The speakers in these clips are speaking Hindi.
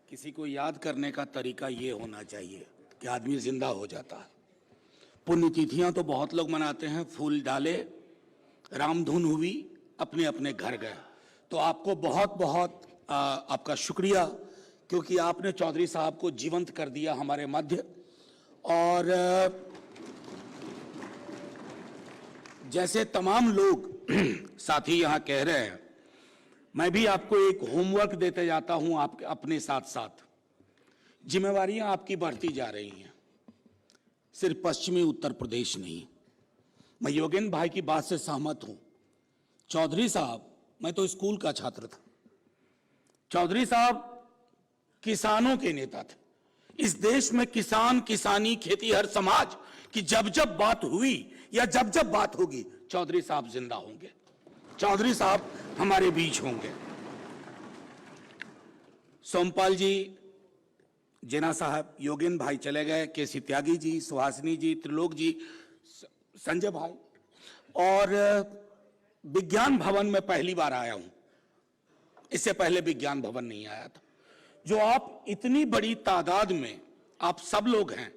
किसी को याद करने का तरीका ये होना चाहिए कि आदमी जिंदा हो जाता है। पुण्यतिथियां तो बहुत लोग मनाते हैं, फूल डाले, रामधुन हुई, अपने अपने घर गए। तो आपको बहुत बहुत आपका शुक्रिया, क्योंकि आपने चौधरी साहब को जीवंत कर दिया हमारे मध्य। और जैसे तमाम लोग साथी यहाँ कह रहे हैं, मैं भी आपको एक होमवर्क देते जाता हूं। आप अपने साथ साथ जिम्मेवारियां आपकी बढ़ती जा रही हैं, सिर्फ पश्चिमी उत्तर प्रदेश नहीं। मैं योगेंद्र भाई की बात से सहमत हूं। चौधरी साहब, मैं तो स्कूल का छात्र था, चौधरी साहब किसानों के नेता थे। इस देश में किसान, किसानी, खेती, हर समाज की जब जब बात हुई या जब जब बात होगी, चौधरी साहब जिंदा होंगे, चौधरी साहब हमारे बीच होंगे। सोमपाल जी, जेना साहब, योगेंद्र भाई चले गए, केसी त्यागी जी, सुहासिनी जी, त्रिलोक जी, संजय भाई, और विज्ञान भवन में पहली बार आया हूं। इससे पहले विज्ञान भवन नहीं आया था। जो आप इतनी बड़ी तादाद में आप सब लोग हैं,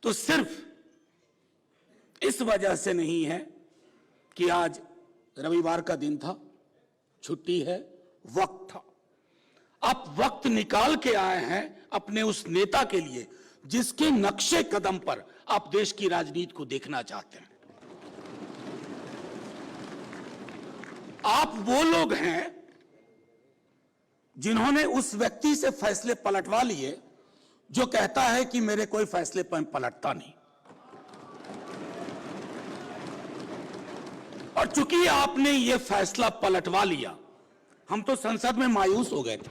तो सिर्फ इस वजह से नहीं है कि आज रविवार का दिन था, छुट्टी है, वक्त था। आप वक्त निकाल के आए हैं अपने उस नेता के लिए जिसके नक्शे कदम पर आप देश की राजनीति को देखना चाहते हैं। आप वो लोग हैं जिन्होंने उस व्यक्ति से फैसले पलटवा लिए जो कहता है कि मेरे कोई फैसले पर पलटता नहीं। और चूंकि आपने ये फैसला पलटवा लिया, हम तो संसद में मायूस हो गए थे।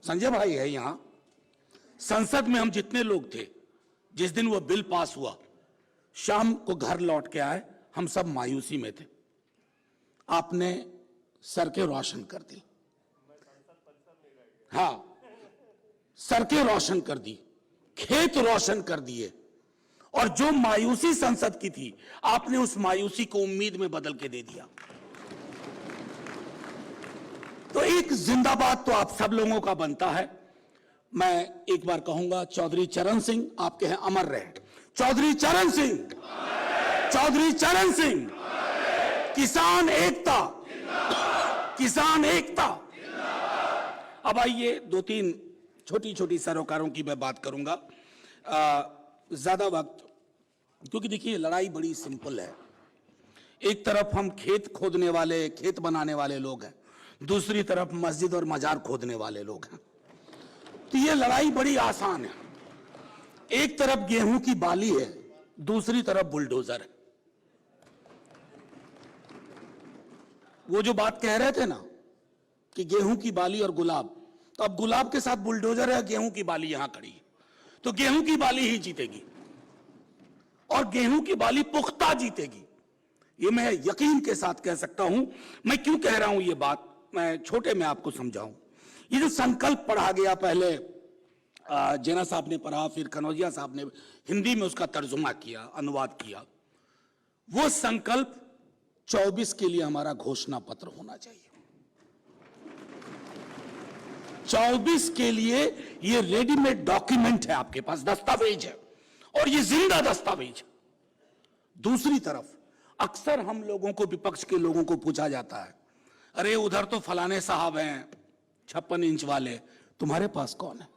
संजय भाई है यहां, संसद में हम जितने लोग थे, जिस दिन वो बिल पास हुआ, शाम को घर लौट के आए, हम सब मायूसी में थे। आपने सड़कें रोशन कर दी, हाँ, सड़कें रोशन कर दी, खेत रोशन कर दिए, और जो मायूसी संसद की थी, आपने उस मायूसी को उम्मीद में बदल के दे दिया। तो एक जिंदाबाद तो आप सब लोगों का बनता है। मैं एक बार कहूंगा, चौधरी चरण सिंह आपके हैं, अमर रहे। चौधरी चरण सिंह, चौधरी चरण सिंह, किसान एकता, किसान एकता। अब आइए, दो तीन छोटी छोटी सरोकारों की मैं बात करूंगा, ज्यादा वक्त, क्योंकि देखिए लड़ाई बड़ी सिंपल है। एक तरफ हम खेत खोदने वाले, खेत बनाने वाले लोग हैं, दूसरी तरफ मस्जिद और मजार खोदने वाले लोग हैं। तो ये लड़ाई बड़ी आसान है। एक तरफ गेहूं की बाली है, दूसरी तरफ बुलडोजर है। वो जो बात कह रहे थे ना कि गेहूं की बाली और गुलाब, तो अब गुलाब के साथ बुलडोजर है, गेहूं की बाली यहां खड़ी है, तो गेहूं की बाली ही जीतेगी, और गेहूं की बाली पुख्ता जीतेगी। ये मैं यकीन के साथ कह सकता हूं। मैं क्यों कह रहा हूं ये बात, मैं छोटे में आपको समझाऊं। ये जो संकल्प पढ़ा गया, पहले जेना साहब ने पढ़ा, फिर कनौजिया साहब ने हिंदी में उसका तर्जुमा किया, अनुवाद किया, वो संकल्प 24 के लिए हमारा घोषणा पत्र होना चाहिए। 24 के लिए ये रेडीमेड डॉक्यूमेंट है, आपके पास दस्तावेज है, और ये जिंदा दस्तावेज है। दूसरी तरफ अक्सर हम लोगों को, विपक्ष के लोगों को पूछा जाता है, अरे उधर तो फलाने साहब हैं 56 इंच वाले, तुम्हारे पास कौन है?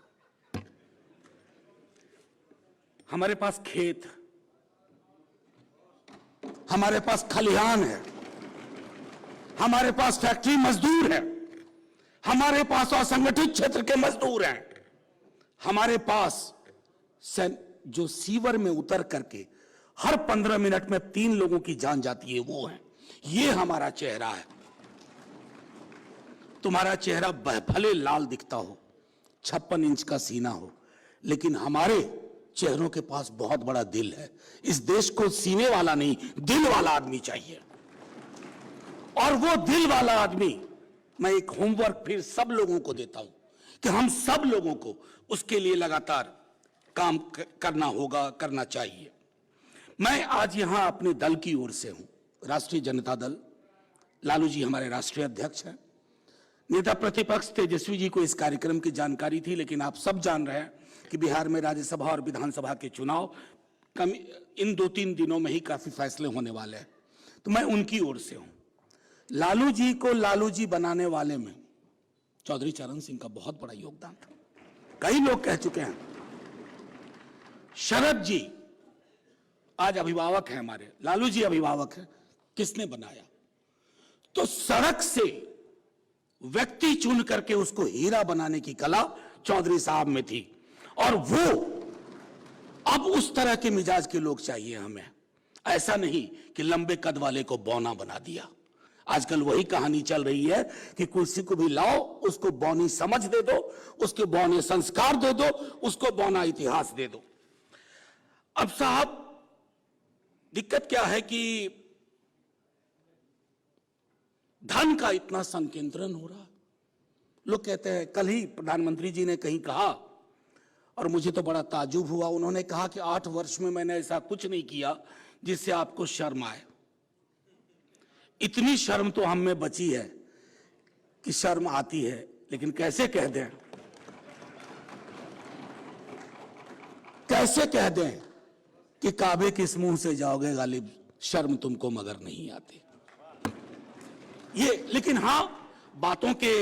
हमारे पास खेत, हमारे पास खलिहान है, हमारे पास फैक्ट्री मजदूर है, हमारे पास असंगठित क्षेत्र के मजदूर हैं, हमारे पास जो सीवर में उतर करके हर 15 मिनट में 3 लोगों की जान जाती है, वो है। ये हमारा चेहरा है। तुम्हारा चेहरा भले लाल दिखता हो, 56 इंच का सीना हो, लेकिन हमारे चेहरों के पास बहुत बड़ा दिल है। इस देश को सीने वाला नहीं, दिल वाला आदमी चाहिए। और वो दिल वाला आदमी, मैं एक होमवर्क फिर सब लोगों को देता हूं कि हम सब लोगों को उसके लिए लगातार काम करना होगा, करना चाहिए। मैं आज यहां अपने दल की ओर से हूं, राष्ट्रीय जनता दल, लालू जी हमारे राष्ट्रीय अध्यक्ष हैं, नेता प्रतिपक्ष तेजस्वी जी को इस कार्यक्रम की जानकारी थी, लेकिन आप सब जान रहे हैं कि बिहार में राज्यसभा और विधानसभा के चुनाव इन 2-3 दिनों में ही काफी फैसले होने वाले हैं, तो मैं उनकी ओर से हूं। लालू जी को लालू जी बनाने वाले में चौधरी चरण सिंह का बहुत बड़ा योगदान था। कई लोग कह चुके हैं, शरद जी आज अभिभावक हैं हमारे, लालू जी अभिभावक हैं, किसने बनाया? तो सड़क से व्यक्ति चुन करके उसको हीरा बनाने की कला चौधरी साहब में थी, और वो अब उस तरह के मिजाज के लोग चाहिए हमें। ऐसा नहीं कि लंबे कद वाले को बौना बना दिया। आजकल वही कहानी चल रही है कि कुर्सी को भी लाओ, उसको बौनी समझ दे दो, उसके बौने संस्कार दे दो, उसको बौना इतिहास दे दो। अब साहब दिक्कत क्या है कि धन का इतना संकेंद्रण हो रहा। लोग कहते हैं, कल ही प्रधानमंत्री जी ने कहीं कहा और मुझे तो बड़ा ताज्जुब हुआ, उन्होंने कहा कि 8 वर्ष में मैंने ऐसा कुछ नहीं किया जिससे आपको शर्म आए। इतनी शर्म तो हम में बची है कि शर्म आती है, लेकिन कैसे कह दें, कैसे कह दें कि काबे किस मुंह से जाओगे गालिब, शर्म तुमको मगर नहीं आती। ये लेकिन हां, बातों के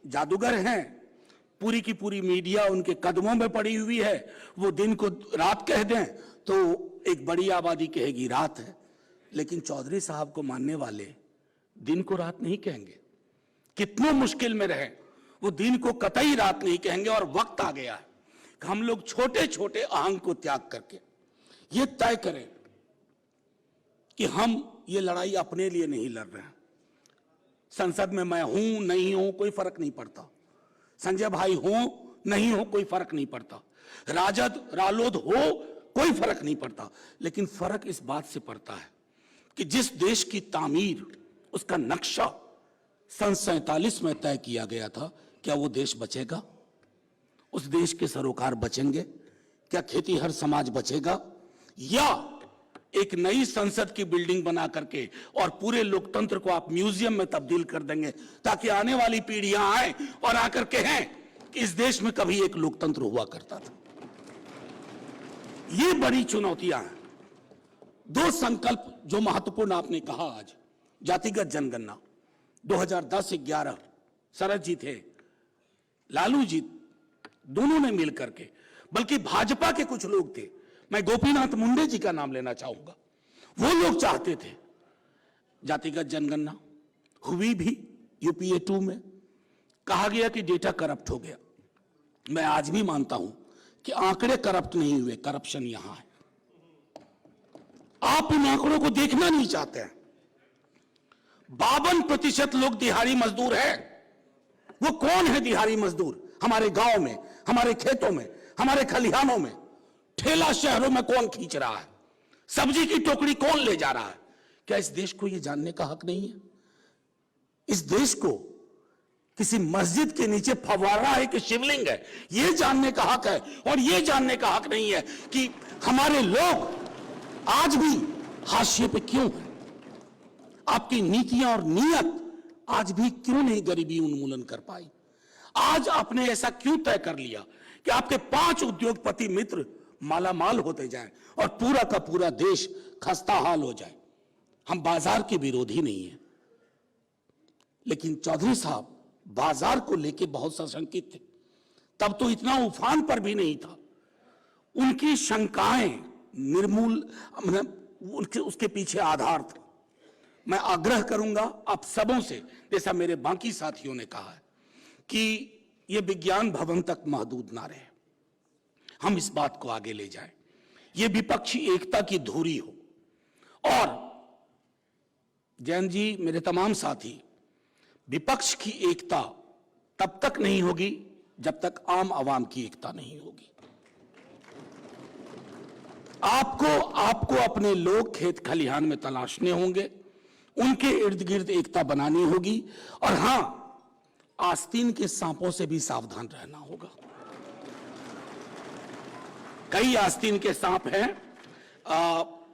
जादूगर हैं, पूरी की पूरी मीडिया उनके कदमों में पड़ी हुई है। वो दिन को रात कह दें तो एक बड़ी आबादी कहेगी रात है, लेकिन चौधरी साहब को मानने वाले दिन को रात नहीं कहेंगे। कितने मुश्किल में रहे वो दिन को कतई रात नहीं कहेंगे। और वक्त आ गया है कि हम लोग छोटे छोटे अहंग को त्याग करके ये तय करें कि हम ये लड़ाई अपने लिए नहीं लड़ रहे हैं। संसद में मैं हूं नहीं हूं कोई फर्क नहीं पड़ता, संजय भाई हो नहीं हो कोई फर्क नहीं पड़ता, राजद रालोद हो कोई फर्क नहीं पड़ता, लेकिन फर्क इस बात से पड़ता है कि जिस देश की तामीर, उसका नक्शा सन 47 में तय किया गया था, क्या वो देश बचेगा? उस देश के सरोकार बचेंगे? क्या खेती हर समाज बचेगा? या एक नई संसद की बिल्डिंग बना करके और पूरे लोकतंत्र को आप म्यूजियम में तब्दील कर देंगे ताकि आने वाली पीढ़ियां आए और आकर कहें कि इस देश में कभी एक लोकतंत्र हुआ करता था? ये बड़ी चुनौतियां हैं। 2 संकल्प जो महत्वपूर्ण आपने कहा आज, जातिगत जनगणना 2010-11 शरद जी थे, लालू जी, दोनों ने मिलकर के, बल्कि भाजपा के कुछ लोग थे, मैं गोपीनाथ मुंडे जी का नाम लेना चाहूंगा, वो लोग चाहते थे जातिगत जनगणना हुई भी। यूपीए 2 में कहा गया कि डेटा करप्ट हो गया। मैं आज भी मानता हूं कि आंकड़े करप्ट नहीं हुए, करप्शन यहां है। आप इन आंकड़ों को देखना नहीं चाहते हैं। 52% लोग दिहाड़ी मजदूर हैं। वो कौन है दिहाड़ी मजदूर? हमारे गांव में, हमारे खेतों में, हमारे खलिहानों में, ठेला शहरों में कौन खींच रहा है? सब्जी की टोकरी कौन ले जा रहा है? क्या इस देश को यह जानने का हक नहीं है? इस देश को किसी मस्जिद के नीचे फव्वारा है कि शिवलिंग है, यह जानने का हक है। और यह जानने का हक नहीं है कि हमारे लोग आज भी हाशिए पे क्यों हैं? आपकी नीतियां और नीयत आज भी क्यों नहीं गरीबी उन्मूलन कर पाई? आज आपने ऐसा क्यों तय कर लिया कि आपके 5 उद्योगपति मित्र मालामाल होते जाएं और पूरा का पूरा देश खस्ताहाल हो जाए? हम बाजार के विरोधी नहीं है, लेकिन चौधरी साहब बाजार को लेके बहुत सशंकित थे। तब तो इतना उफान पर भी नहीं था। उनकी शंकाएं निर्मूल, उसके पीछे आधार था। मैं आग्रह करूंगा आप सबों से, जैसा मेरे बाकी साथियों ने कहा है, कि यह विज्ञान भवन तक महदूद ना रहे, हम इस बात को आगे ले जाएं, यह विपक्षी एकता की धुरी हो। और जैन जी, मेरे तमाम साथी, विपक्ष की एकता तब तक नहीं होगी जब तक आम आवाम की एकता नहीं होगी। आपको अपने लोग खेत खलिहान में तलाशने होंगे, उनके इर्द गिर्द एकता बनानी होगी। और हां, आस्तीन के सांपों से भी सावधान रहना होगा। कई आस्तीन के सांप हैं।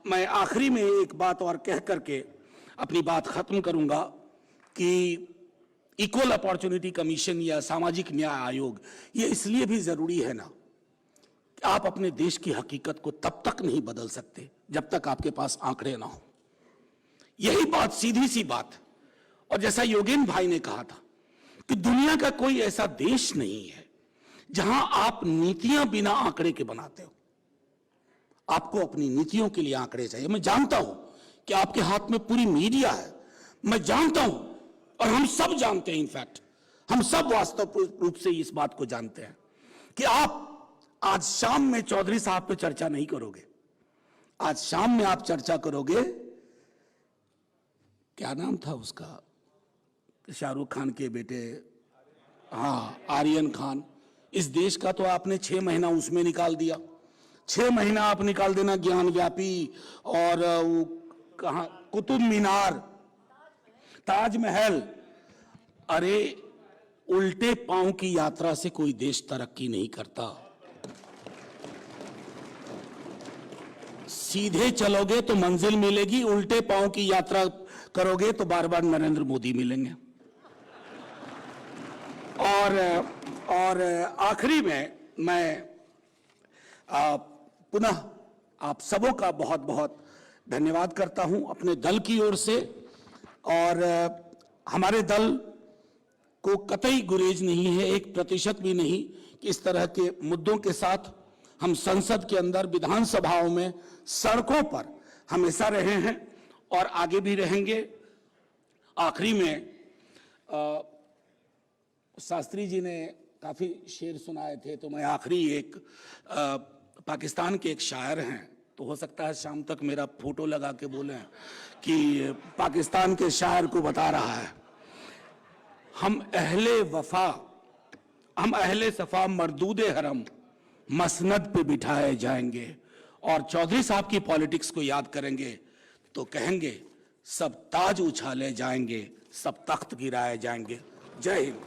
मैं आखिरी में एक बात और कह करके अपनी बात खत्म करूंगा कि इक्वल अपॉर्चुनिटी कमीशन या सामाजिक न्याय आयोग, ये इसलिए भी जरूरी है ना कि आप अपने देश की हकीकत को तब तक नहीं बदल सकते जब तक आपके पास आंकड़े ना हो। यही बात, सीधी सी बात। और जैसा योगेन भाई ने कहा था कि दुनिया का कोई ऐसा देश नहीं है जहां आप नीतियां बिना आंकड़े के बनाते हो। आपको अपनी नीतियों के लिए आंकड़े चाहिए। मैं जानता हूं कि आपके हाथ में पूरी मीडिया है, मैं जानता हूं और हम सब जानते हैं, इनफैक्ट हम सब वास्तव रूप से इस बात को जानते हैं कि आप आज शाम में चौधरी साहब पे चर्चा नहीं करोगे। आज शाम में आप चर्चा करोगे, क्या नाम था उसका, शाहरुख खान के बेटे, हाँ, आर्यन खान। इस देश का तो आपने 6 महीना उसमें निकाल दिया। 6 महीना आप निकाल देना ज्ञान व्यापी और कहां, कुतुब मीनार, ताजमहल। अरे उल्टे पांव की यात्रा से कोई देश तरक्की नहीं करता। सीधे चलोगे तो मंजिल मिलेगी, उल्टे पांव की यात्रा करोगे तो बार बार नरेंद्र मोदी मिलेंगे। और आखिरी में मैं पुनः आप सबों का बहुत बहुत धन्यवाद करता हूं अपने दल की ओर से। और हमारे दल को कतई गुरेज नहीं है, 1% भी नहीं, कि इस तरह के मुद्दों के साथ हम संसद के अंदर, विधानसभाओं में, सड़कों पर हमेशा रहे हैं और आगे भी रहेंगे। आखिरी में शास्त्री जी ने काफी शेर सुनाए थे, तो मैं आखिरी एक पाकिस्तान के एक शायर हैं, तो हो सकता है शाम तक मेरा फोटो लगा के बोलें कि पाकिस्तान के शायर को बता रहा है, हम अहले सफा मरदूदे हरम मसनद पे बिठाए जाएंगे। और चौधरी साहब की पॉलिटिक्स को याद करेंगे तो कहेंगे सब ताज उछाले जाएंगे, सब तख्त गिराए जाएंगे। जय हिंद।